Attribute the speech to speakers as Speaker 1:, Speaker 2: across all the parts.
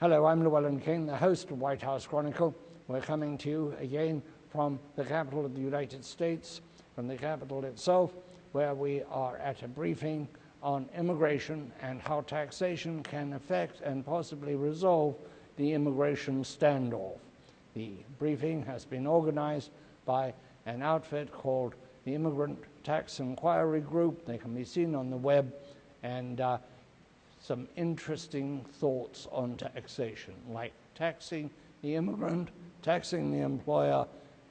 Speaker 1: Hello, I'm Llewellyn King, the host of White House Chronicle. We're coming to you again from the capital of the United States, from the capital itself, where we are at a briefing on immigration and how taxation can affect and possibly resolve the immigration standoff. The briefing has been organized by an outfit called the Immigrant Tax Inquiry Group. They can be seen on the web, and some interesting thoughts on taxation, like taxing the immigrant, taxing the employer,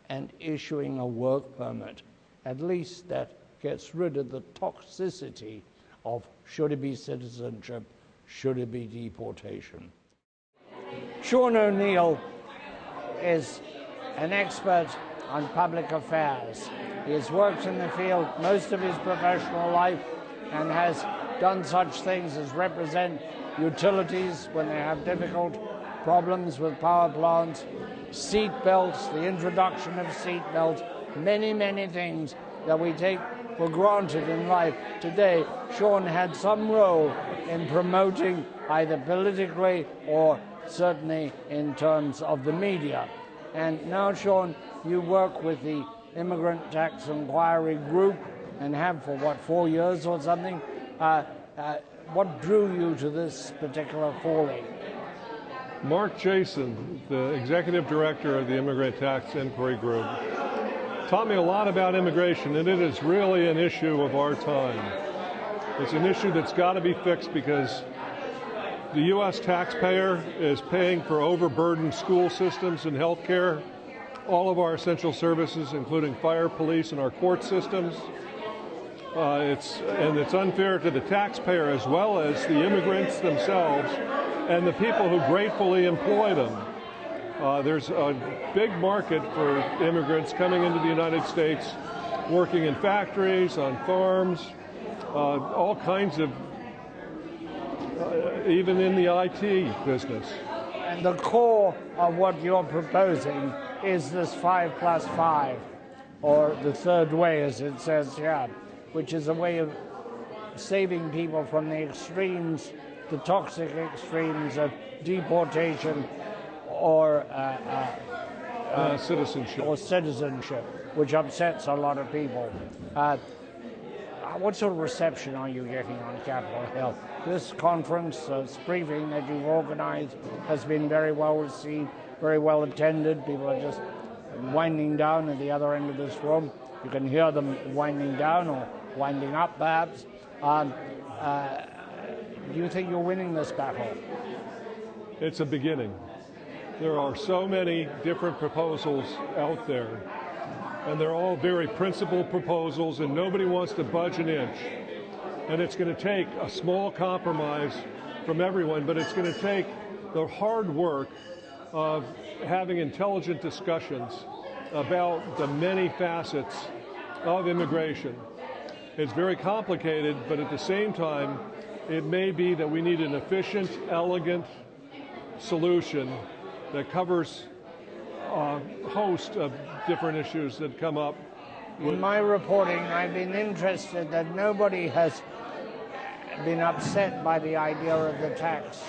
Speaker 1: and issuing a work permit. At least that gets rid of the toxicity of should it be citizenship, should it be deportation. Sean O'Neill is an expert on public affairs. He has worked in the field most of his professional life and has done such things as represent utilities when they have difficult problems with power plants, seat belts, the introduction of seat belts, many things that we take for granted in life today. Sean had some role in promoting, either politically or certainly in terms of the media. And now, Sean, you work with the Immigrant Tax Inquiry Group and have for, what, 4 years or something? What drew you to this particular calling?
Speaker 2: Mark Jason, the executive director of the Immigrant Tax Inquiry Group, taught me a lot about immigration, and it is really an issue of our time. It's an issue that's got to be fixed because the U.S. taxpayer is paying for overburdened school systems and health care, all of our essential services, including fire, police, and our court systems. It's unfair to the taxpayer as well as the immigrants themselves and the people who gratefully employ them. There's a big market for immigrants coming into the United States, working in factories, on farms, all kinds of, even in the IT business.
Speaker 1: And the core of what you're proposing is this 5+5, or the third way, as it says here, which is a way of saving people from the extremes, the toxic extremes of deportation or citizenship, which upsets a lot of people. What sort of reception are you getting on Capitol Hill? This conference, this briefing that you've organized, has been very well received, very well attended. People are just winding down at the other end of this room. You can hear them winding down or winding up, perhaps. Do you think you're winning this battle?
Speaker 2: It's a beginning. There are so many different proposals out there, and they're all very principled proposals, and nobody wants to budge an inch. And it's going to take a small compromise from everyone, but it's going to take the hard work of having intelligent discussions about the many facets of immigration. It's very complicated, but at the same time, it may be that we need an efficient, elegant solution that covers a host of different issues that come up.
Speaker 1: In my reporting, I've been interested that nobody has been upset by the idea of the tax.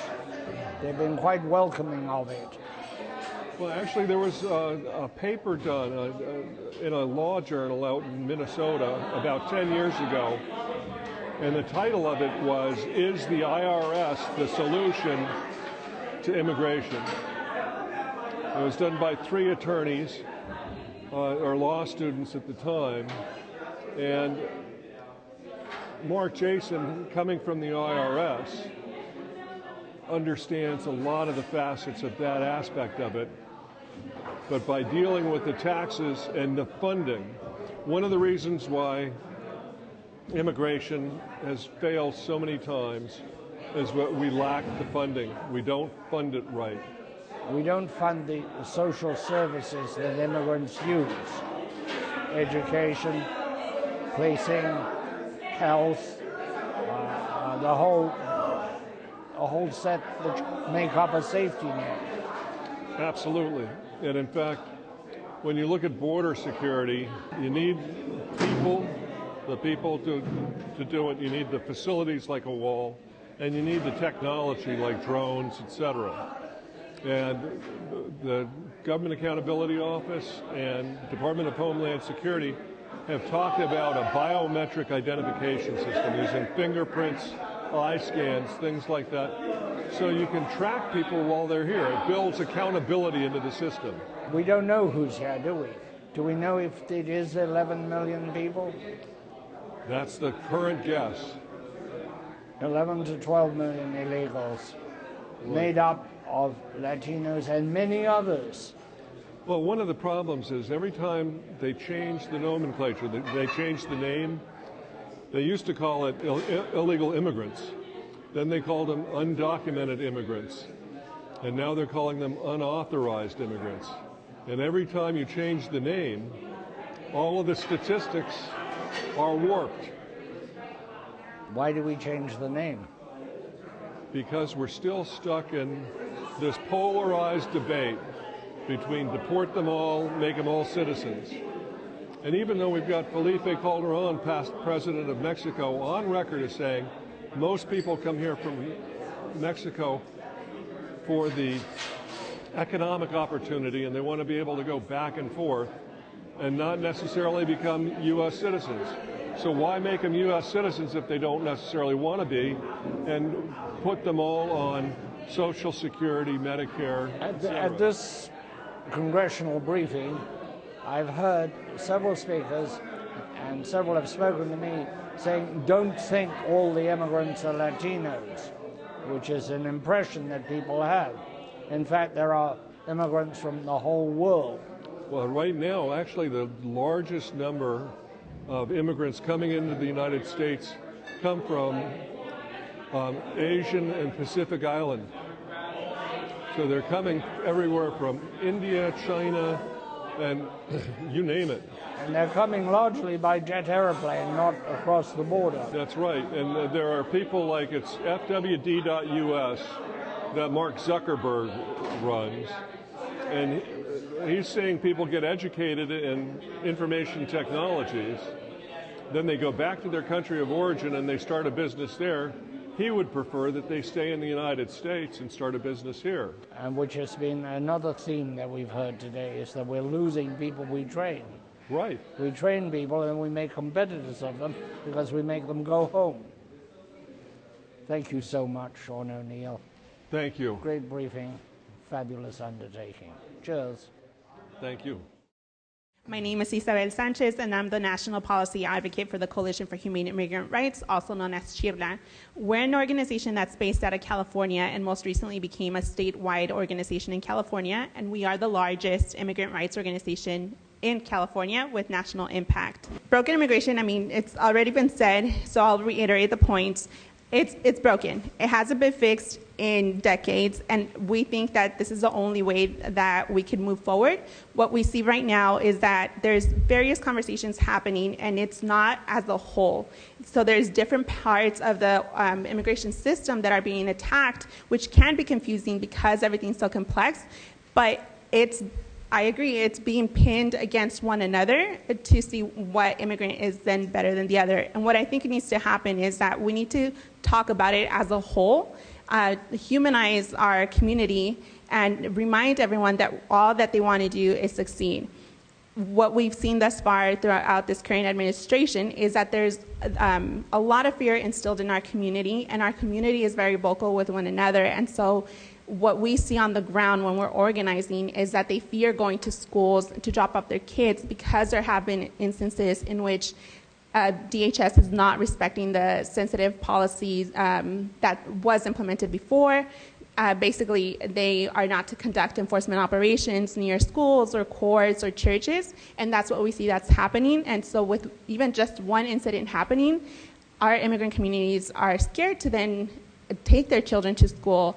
Speaker 1: They've been quite welcoming of it.
Speaker 2: Well, actually, there was a paper done in a law journal out in Minnesota about 10 years ago, and the title of it was, "Is the IRS the Solution to Immigration?" It was done by 3 attorneys, or law students at the time, and Mark Jason, coming from the IRS, understands a lot of the facets of that aspect of it. But by dealing with the taxes and the funding, one of the reasons why immigration has failed so many times is that we lack the funding. We don't fund it right.
Speaker 1: We don't fund the social services that immigrants use. Education, policing, health, the whole set that make up a safety net.
Speaker 2: Absolutely. And in fact, when you look at border security, you need the people to do it. You need the facilities like a wall, and you need the technology like drones, etc. And the Government Accountability Office and Department of Homeland Security have talked about a biometric identification system using fingerprints, eye scans, things like that, so you can track people while they're here. It builds accountability into the system.
Speaker 1: We don't know who's here, do we? Do we know if it is 11 million people?
Speaker 2: That's the current guess.
Speaker 1: 11 to 12 million illegals, made up of Latinos and many others.
Speaker 2: Well, one of the problems is every time they change the nomenclature, they change the name. They used to call it illegal immigrants. Then they called them undocumented immigrants. And now they're calling them unauthorized immigrants. And every time you change the name, all of the statistics are warped.
Speaker 1: Why do we change the name?
Speaker 2: Because we're still stuck in this polarized debate between deport them all, make them all citizens. And even though we've got Felipe Calderon, past president of Mexico, on record as saying most people come here from Mexico for the economic opportunity and they want to be able to go back and forth and not necessarily become U.S. citizens. So why make them U.S. citizens if they don't necessarily want to be, and put them all on Social Security, Medicare,
Speaker 1: At this congressional briefing, I've heard several speakers, and several have spoken to me, saying, don't think all the immigrants are Latinos, which is an impression that people have. In fact, there are immigrants from the whole world.
Speaker 2: Well, right now, actually, the largest number of immigrants coming into the United States come from Asian and Pacific Island. So they're coming everywhere from India, China, and you name it.
Speaker 1: And they're coming largely by jet airplane, not across the border.
Speaker 2: That's right. And there are people like it's FWD.US that Mark Zuckerberg runs. And he's saying people get educated in information technologies, then they go back to their country of origin and they start a business there. He would prefer that they stay in the United States and start a business here.
Speaker 1: And which has been another theme that we've heard today, is that we're losing people we train.
Speaker 2: Right.
Speaker 1: We train people and we make competitors of them because we make them go home. Thank you so much, Sean O'Neill.
Speaker 2: Thank you.
Speaker 1: Great briefing, fabulous undertaking. Cheers.
Speaker 2: Thank you.
Speaker 3: My name is Isabel Sanchez, and I'm the National Policy Advocate for the Coalition for Humane Immigrant Rights, also known as CHIRLA. We're an organization that's based out of California and most recently became a statewide organization in California, and we are the largest immigrant rights organization in California with national impact. Broken immigration, I mean, it's already been said, so I'll reiterate the points. It's broken. It hasn't been fixed in decades, and we think that this is the only way that we can move forward. What we see right now is that there's various conversations happening, and it's not as a whole. So there's different parts of the immigration system that are being attacked, which can be confusing because everything's so complex, but I agree, it's being pinned against one another to see what immigrant is then better than the other. And what I think needs to happen is that we need to talk about it as a whole, humanize our community, and remind everyone that all that they want to do is succeed. What we've seen thus far throughout this current administration is that there's a lot of fear instilled in our community, and our community is very vocal with one another. And so what we see on the ground when we're organizing is that they fear going to schools to drop off their kids because there have been instances in which DHS is not respecting the sensitive policies that was implemented before. Basically, they are not to conduct enforcement operations near schools or courts or churches, and that's what we see that's happening. And so with even just one incident happening, our immigrant communities are scared to then take their children to school.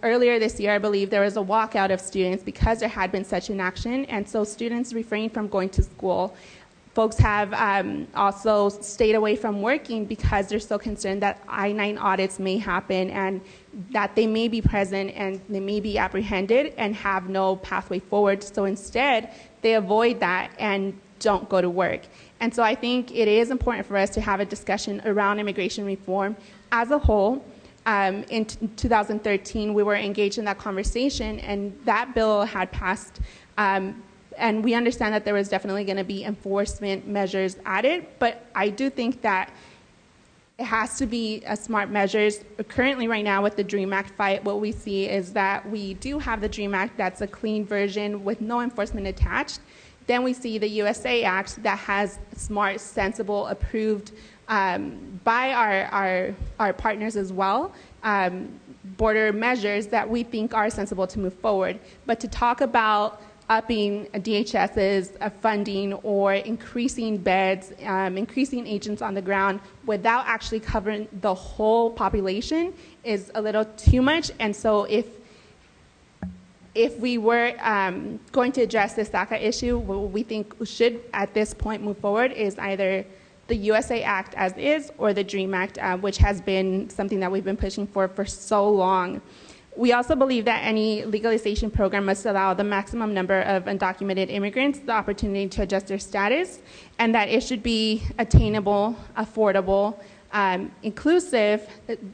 Speaker 3: Earlier this year, I believe, there was a walkout of students because there had been such an action, and so students refrained from going to school. Folks have also stayed away from working because they're so concerned that I-9 audits may happen and that they may be present and they may be apprehended and have no pathway forward. So instead, they avoid that and don't go to work. And so I think it is important for us to have a discussion around immigration reform as a whole. In 2013, we were engaged in that conversation, and that bill had passed. And we understand that there was definitely going to be enforcement measures added, but I do think that it has to be smart measures. Currently, right now, with the DREAM Act fight, what we see is that we do have the DREAM Act that's a clean version with no enforcement attached. Then we see the USA Act that has smart, sensible, approved by our partners as well, border measures that we think are sensible to move forward. But to talk about upping DHS's funding or increasing beds, increasing agents on the ground without actually covering the whole population is a little too much. And so if we were going to address this DACA issue, what we think should at this point move forward is either the USA Act as is or the DREAM Act, which has been something that we've been pushing for so long. We also believe that any legalization program must allow the maximum number of undocumented immigrants the opportunity to adjust their status, and that it should be attainable, affordable, inclusive,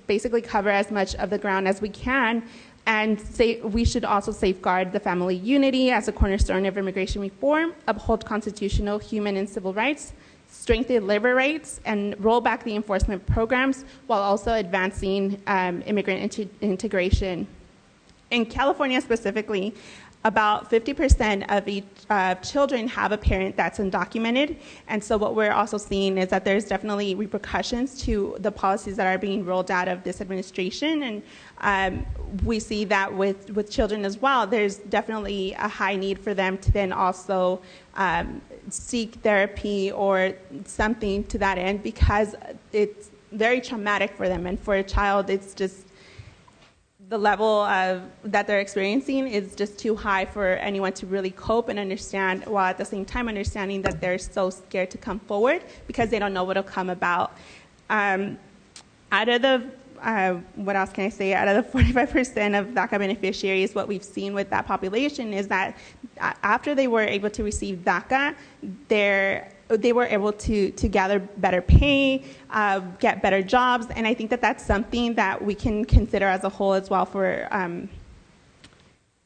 Speaker 3: basically cover as much of the ground as we can, and we should also safeguard the family unity as a cornerstone of immigration reform, uphold constitutional, human, and civil rights, strengthen labor rights, and roll back the enforcement programs while also advancing immigrant integration. In California specifically, about 50% of children have a parent that's undocumented, and so what we're also seeing is that there's definitely repercussions to the policies that are being rolled out of this administration, and we see that with children as well. There's definitely a high need for them to then also seek therapy or something to that end, because it's very traumatic for them, and for a child, it's just the level that they're experiencing is just too high for anyone to really cope and understand, while at the same time understanding that they're so scared to come forward because they don't know what will come about. Out of the, what else can I say? Out of the 45% of DACA beneficiaries, what we've seen with that population is that after they were able to receive DACA, they were able to gather better pay, get better jobs, and I think that that's something that we can consider as a whole as well for,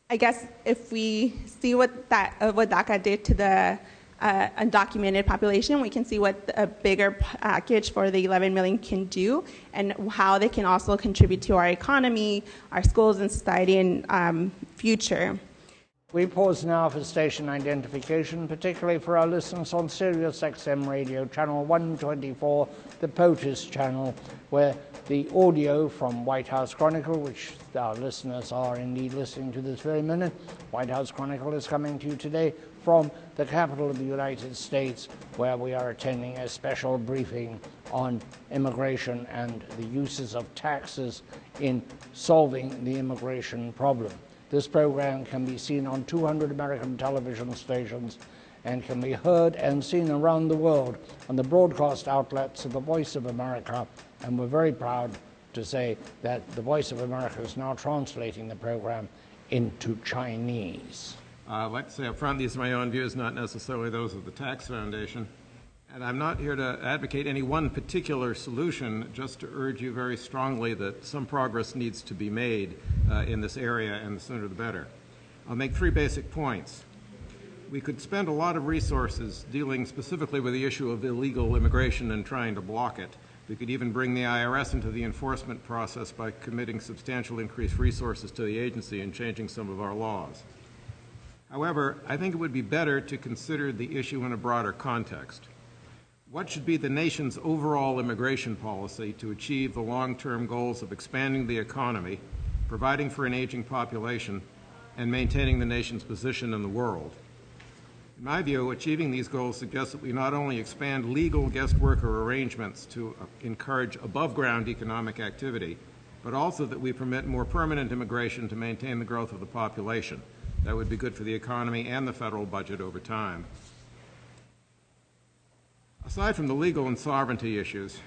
Speaker 3: I guess, if we see what DACA did to the undocumented population, we can see what a bigger package for the 11 million can do and how they can also contribute to our economy, our schools, and society in future.
Speaker 1: We pause now for station identification, particularly for our listeners on Sirius XM Radio, channel 124, the POTUS channel, where the audio from White House Chronicle, which our listeners are indeed listening to this very minute, White House Chronicle is coming to you today from the capital of the United States, where we are attending a special briefing on immigration and the uses of taxes in solving the immigration problem. This program can be seen on 200 American television stations and can be heard and seen around the world on the broadcast outlets of the Voice of America. And we're very proud to say that the Voice of America is now translating the program into Chinese.
Speaker 4: I'd like to say up front, these are my own views, not necessarily those of the Tax Foundation. And I'm not here to advocate any one particular solution, just to urge you very strongly that some progress needs to be made in this area, and the sooner the better. I'll make three basic points. We could spend a lot of resources dealing specifically with the issue of illegal immigration and trying to block it. We could even bring the IRS into the enforcement process by committing substantial increased resources to the agency and changing some of our laws. However, I think it would be better to consider the issue in a broader context. What should be the nation's overall immigration policy to achieve the long-term goals of expanding the economy, providing for an aging population, and maintaining the nation's position in the world? In my view, achieving these goals suggests that we not only expand legal guest worker arrangements to encourage above-ground economic activity, but also that we permit more permanent immigration to maintain the growth of the population. That would be good for the economy and the federal budget over time. Aside from the legal and sovereignty issues,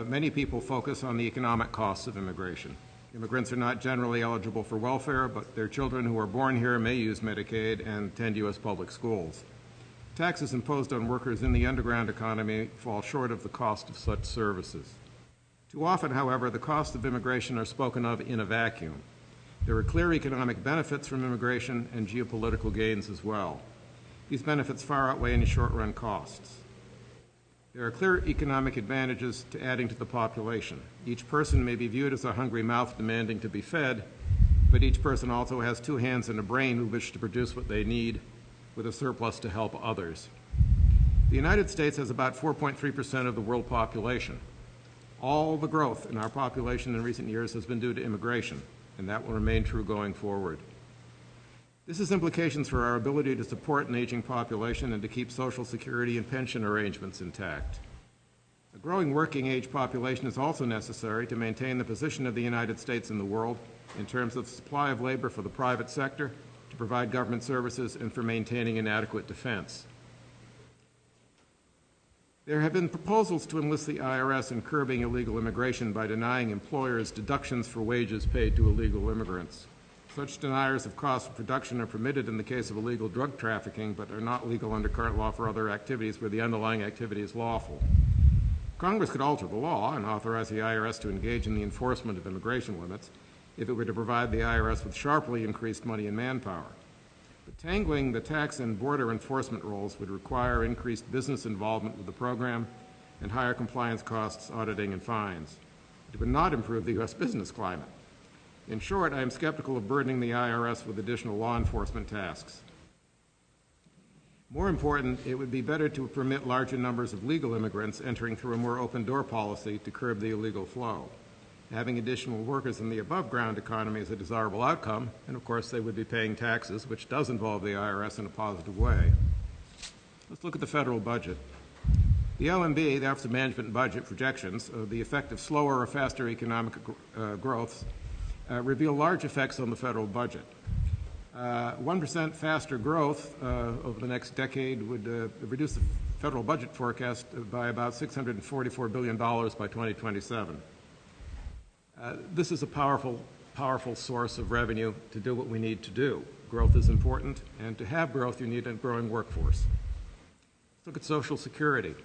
Speaker 4: many people focus on the economic costs of immigration. Immigrants are not generally eligible for welfare, but their children who are born here may use Medicaid and attend U.S. public schools. Taxes imposed on workers in the underground economy fall short of the cost of such services. Too often, however, the costs of immigration are spoken of in a vacuum. There are clear economic benefits from immigration and geopolitical gains as well. These benefits far outweigh any short-run costs. There are clear economic advantages to adding to the population. Each person may be viewed as a hungry mouth demanding to be fed, but each person also has two hands and a brain who wish to produce what they need with a surplus to help others. The United States has about 4.3% of the world population. All the growth in our population in recent years has been due to immigration, and that will remain true going forward. This has implications for our ability to support an aging population and to keep Social Security and pension arrangements intact. A growing working-age population is also necessary to maintain the position of the United States in the world in terms of supply of labor for the private sector, to provide government services, and for maintaining an adequate defense. There have been proposals to enlist the IRS in curbing illegal immigration by denying employers deductions for wages paid to illegal immigrants. Such deniers of cost of production are permitted in the case of illegal drug trafficking, but are not legal under current law for other activities where the underlying activity is lawful. Congress could alter the law and authorize the IRS to engage in the enforcement of immigration limits if it were to provide the IRS with sharply increased money and manpower. But tangling the tax and border enforcement roles would require increased business involvement with the program and higher compliance costs, auditing, and fines. It would not improve the U.S. business climate. In short, I am skeptical of burdening the IRS with additional law enforcement tasks. More important, it would be better to permit larger numbers of legal immigrants entering through a more open-door policy to curb the illegal flow. Having additional workers in the above-ground economy is a desirable outcome, and of course they would be paying taxes, which does involve the IRS in a positive way. Let's look at the federal budget. The OMB, the Office of Management and Budget projections of the effect of slower or faster economic growth reveal large effects on the federal budget. 1% faster growth over the next decade would reduce the federal budget forecast by about $644 billion by 2027. This is a powerful source of revenue to do what we need to do. Growth is important, and to have growth, you need a growing workforce. Let's look at Social Security.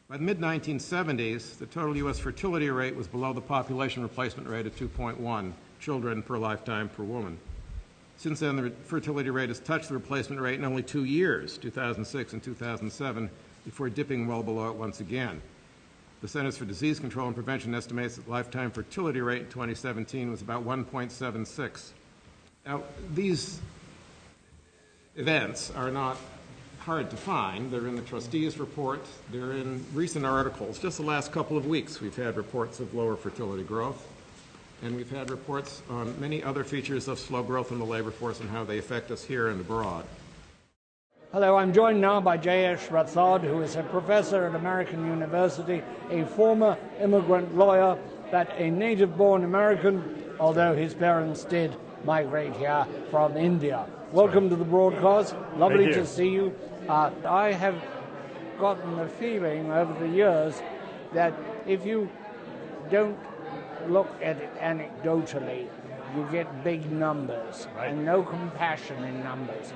Speaker 4: By the mid-1970s, the total U.S. fertility rate was below the population replacement rate of 2.1 children per lifetime per woman. Since then, the fertility rate has touched the replacement rate in only 2 years, 2006 and 2007, before dipping well below it once again. The Centers for Disease Control and Prevention estimates that the lifetime fertility rate in 2017 was about 1.76. Now, these events are not hard to find. They're in the trustees' report. They're in recent articles. Just the last couple of weeks, we've had reports of lower fertility growth, and we've had reports on many other features of slow growth in the labor force and how they affect us here and abroad.
Speaker 1: Hello, I'm joined now by Jayesh Rathod, who is a professor at American University, a former immigrant lawyer, but a native-born American, although his parents did migrate here from India. Welcome to the broadcast. Lovely to see you. I have gotten the feeling over the years that if you don't look at it anecdotally, you get big numbers, and no compassion in numbers.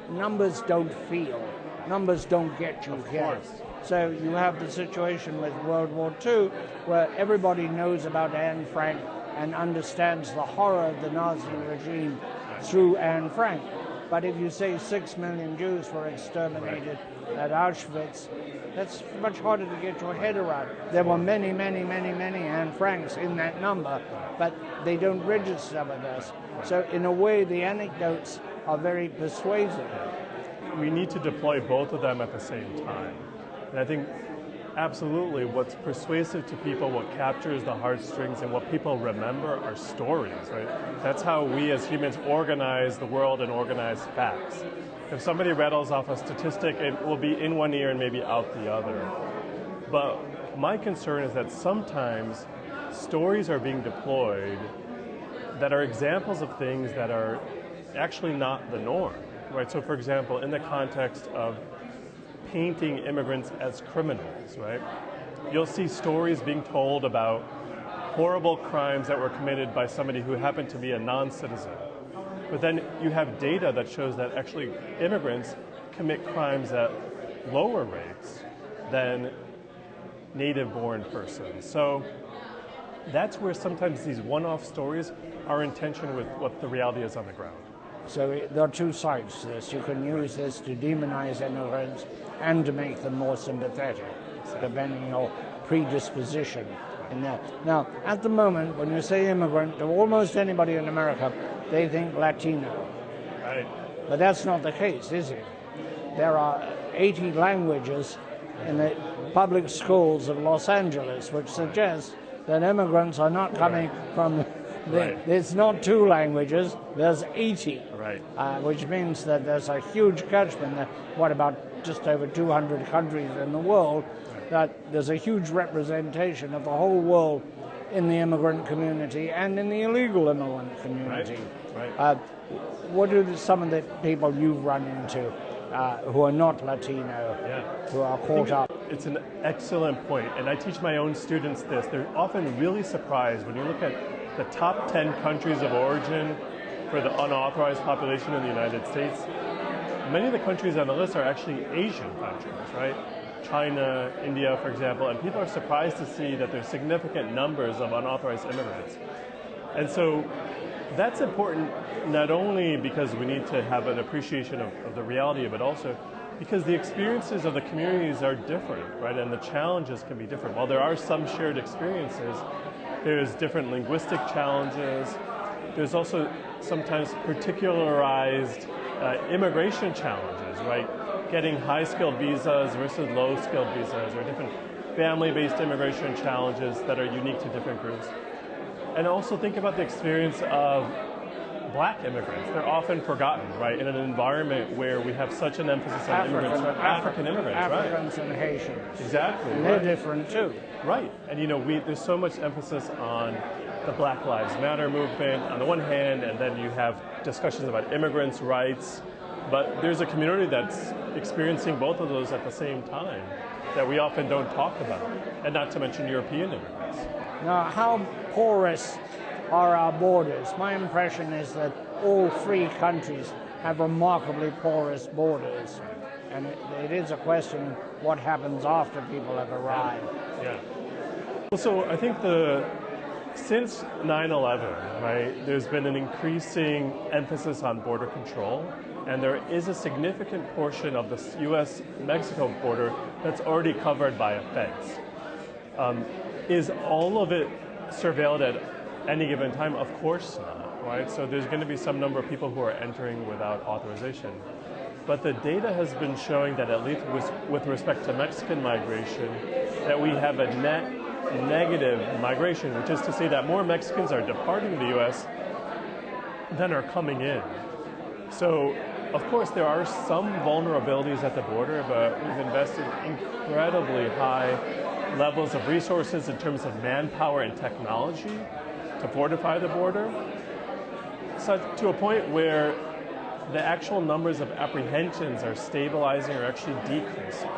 Speaker 1: Numbers don't feel. Numbers don't get you here. So you have the situation with World War II, where everybody knows about Anne Frank and understands the horror of the Nazi regime through Anne Frank. But if you say 6 million Jews were exterminated at Auschwitz, that's much harder to get your head around. There were many Anne Franks in that number, but they don't register with us. So in a way, the anecdotes are very persuasive.
Speaker 5: We need to deploy both of them at the same time. And I think absolutely what's persuasive to people, what captures the heartstrings and what people remember are stories, right? That's how we as humans organize the world and organize facts. If somebody rattles off a statistic, it will be in one ear and maybe out the other. But my concern is that sometimes stories are being deployed that are examples of things that are actually not the norm, right? So for example, in the context of painting immigrants as criminals, right? You'll see stories being told about horrible crimes that were committed by somebody who happened to be a non-citizen. But then you have data that shows that actually immigrants commit crimes at lower rates than native-born persons. So that's where sometimes these one-off stories are in tension with what the reality is on the ground.
Speaker 1: So there are two sides to this. You can use this to demonize immigrants and to make them more sympathetic, depending on your predisposition in that. Now, at the moment, when you say immigrant, to almost anybody in America, they think Latino.
Speaker 5: Right.
Speaker 1: But that's not the case, is it? There are 80 languages in the public schools of Los Angeles, which suggests that immigrants are not coming from... It's not 2 languages, there's 80.
Speaker 5: Right.
Speaker 1: Which means that there's a huge catchment. What about just over 200 countries in the world? That there's a huge representation of the whole world in the immigrant community and in the illegal immigrant community.
Speaker 5: Right.
Speaker 1: What are some of the people you've run into who are not Latino, who are caught up?
Speaker 5: It's an excellent point, and I teach my own students this. They're often really surprised when you look at the top 10 countries of origin for the unauthorized population in the United States. Many of the countries on the list are actually Asian countries, right? China, India, for example, and people are surprised to see that there's significant numbers of unauthorized immigrants. And so that's important not only because we need to have an appreciation of the reality of it, also because the experiences of the communities are different, right? And the challenges can be different. While there are some shared experiences, there's different linguistic challenges. There's also sometimes particularized immigration challenges, right? Getting high-skilled visas versus low-skilled visas, or different family-based immigration challenges that are unique to different groups. And also think about the experience of Black immigrants. They're often forgotten, right? In an environment where we have such an emphasis on immigrants, African immigrants,
Speaker 1: Africans and Haitians.
Speaker 5: Exactly.
Speaker 1: And they're different too.
Speaker 5: Right. And there's so much emphasis on the Black Lives Matter movement on the one hand, and then you have discussions about immigrants' rights. But there's a community that's experiencing both of those at the same time that we often don't talk about, and not to mention European immigrants.
Speaker 1: Now, how porous are our borders? My impression is that all 3 countries have remarkably porous borders. And it is a question of what happens after people have arrived.
Speaker 5: Yeah. Well, so I think since 9/11, right, there's been an increasing emphasis on border control, and there is a significant portion of the U.S.-Mexico border that's already covered by a fence. Is all of it surveilled at any given time? Of course not, right? So there's going to be some number of people who are entering without authorization. But the data has been showing that at least with respect to Mexican migration, that we have a net negative migration, which is to say that more Mexicans are departing the U.S. than are coming in. So, of course, there are some vulnerabilities at the border, but we've invested incredibly high levels of resources in terms of manpower and technology to fortify the border, so to a point where the actual numbers of apprehensions are stabilizing or actually decreasing.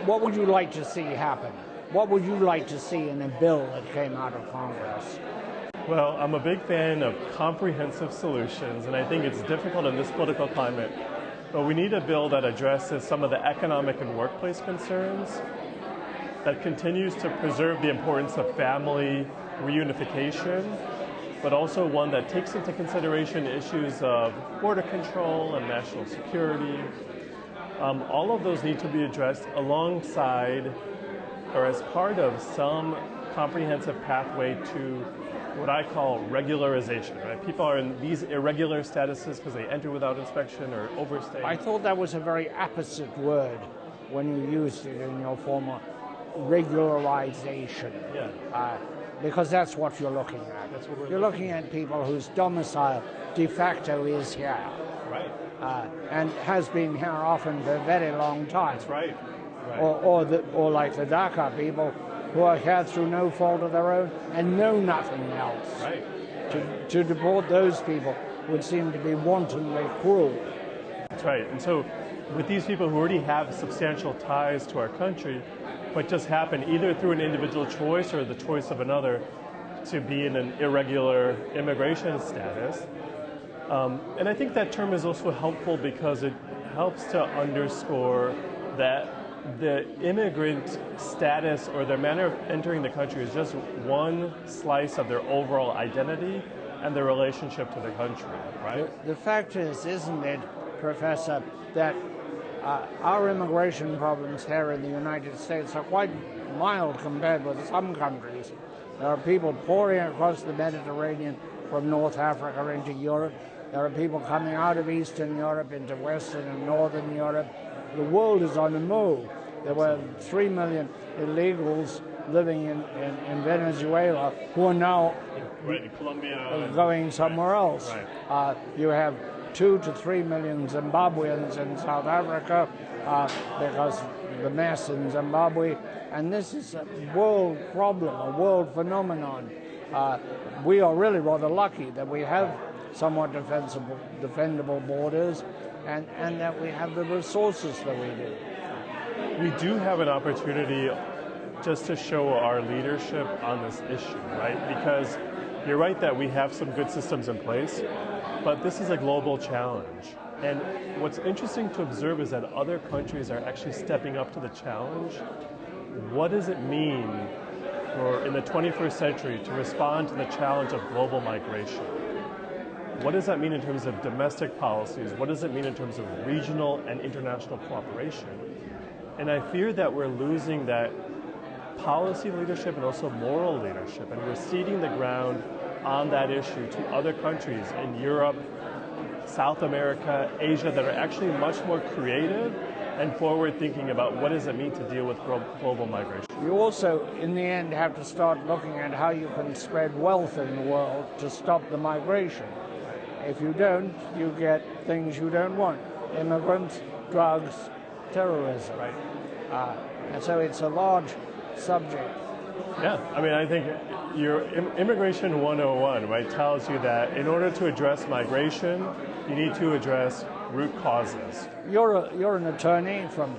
Speaker 1: What would you like to see happen? What would you like to see in a bill that came out of Congress?
Speaker 5: Well, I'm a big fan of comprehensive solutions, and I think it's difficult in this political climate, but we need a bill that addresses some of the economic and workplace concerns, that continues to preserve the importance of family reunification, but also one that takes into consideration issues of border control and national security. All of those need to be addressed alongside or as part of some comprehensive pathway to what I call regularization, right? People are in these irregular statuses because they enter without inspection or overstay.
Speaker 1: I thought that was a very apposite word when you used it in your former regularization.
Speaker 5: Yeah.
Speaker 1: Because that's what you're looking at.
Speaker 5: That's what
Speaker 1: you're looking at people whose domicile de facto is here.
Speaker 5: Right.
Speaker 1: And has been here often for a very long time.
Speaker 5: That's right. Right.
Speaker 1: Or like the Dhaka people who are here through no fault of their own and know nothing else.
Speaker 5: Right.
Speaker 1: To deport those people would seem to be wantonly cruel.
Speaker 5: That's right. And so with these people who already have substantial ties to our country, but just happen either through an individual choice or the choice of another to be in an irregular immigration status. And I think that term is also helpful because it helps to underscore that the immigrant status or their manner of entering the country is just one slice of their overall identity and their relationship to the country, right?
Speaker 1: The fact is, isn't it, Professor, that our immigration problems here in the United States are quite mild compared with some countries. There are people pouring across the Mediterranean from North Africa into Europe. There are people coming out of Eastern Europe into Western and Northern Europe. The world is on the move. There were 3 million illegals living in Venezuela who are now
Speaker 5: Colombia,
Speaker 1: going somewhere else.
Speaker 5: Right.
Speaker 1: You have 2 to 3 million Zimbabweans in South Africa because the mess in Zimbabwe. And this is a world problem, a world phenomenon. We are really rather lucky that we have somewhat defendable borders and that we have the resources that we do.
Speaker 5: We do have an opportunity just to show our leadership on this issue, right? Because you're right that we have some good systems in place, but this is a global challenge. And what's interesting to observe is that other countries are actually stepping up to the challenge. What does it mean for, in the 21st century, to respond to the challenge of global migration? What does that mean in terms of domestic policies? What does it mean in terms of regional and international cooperation? And I fear that we're losing that policy leadership and also moral leadership, and we're ceding the ground on that issue to other countries in Europe, South America, Asia that are actually much more creative and forward-thinking about what does it mean to deal with global migration.
Speaker 1: You also, in the end, have to start looking at how you can spread wealth in the world to stop the migration. If you don't, you get things you don't want. Immigrants, drugs, terrorism.
Speaker 5: Right.
Speaker 1: And so it's a large subject.
Speaker 5: Yeah, I mean, I think your Immigration 101, right, tells you that in order to address migration, you need to address root causes.
Speaker 1: You're an attorney from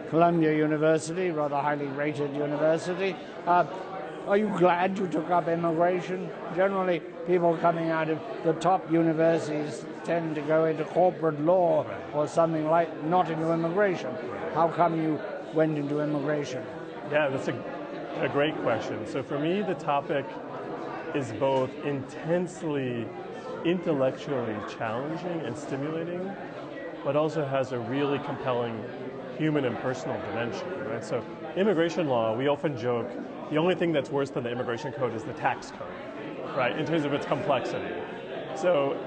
Speaker 1: Columbia University, rather highly rated university. Are you glad you took up immigration? Generally, people coming out of the top universities tend to go into corporate law or something like, not into immigration. How come you went into immigration?
Speaker 5: Yeah, that's a great question. So for me, the topic is both intensely intellectually challenging and stimulating, but also has a really compelling human and personal dimension, right? So immigration law, we often joke, the only thing that's worse than the immigration code is the tax code, right, in terms of its complexity. So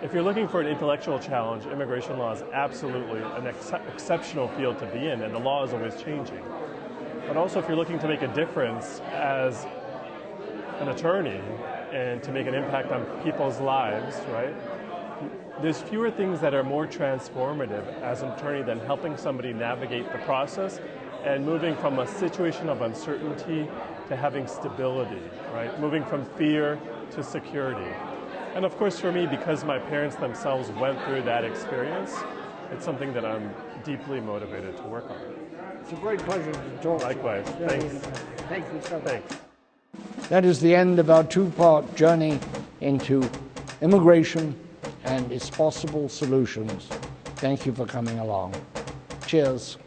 Speaker 5: if you're looking for an intellectual challenge, immigration law is absolutely an exceptional field to be in, and the law is always changing. But also if you're looking to make a difference as an attorney and to make an impact on people's lives, right, there's fewer things that are more transformative as an attorney than helping somebody navigate the process and moving from a situation of uncertainty to having stability, right? Moving from fear to security. And of course for me, because my parents themselves went through that experience, it's something that I'm deeply motivated to work on.
Speaker 1: It's a great pleasure to talk
Speaker 5: Likewise.
Speaker 1: to you.
Speaker 5: Thanks.
Speaker 1: Thank you so much.
Speaker 5: Thanks.
Speaker 1: That is the end of our two-part journey into immigration and its possible solutions. Thank you for coming along. Cheers.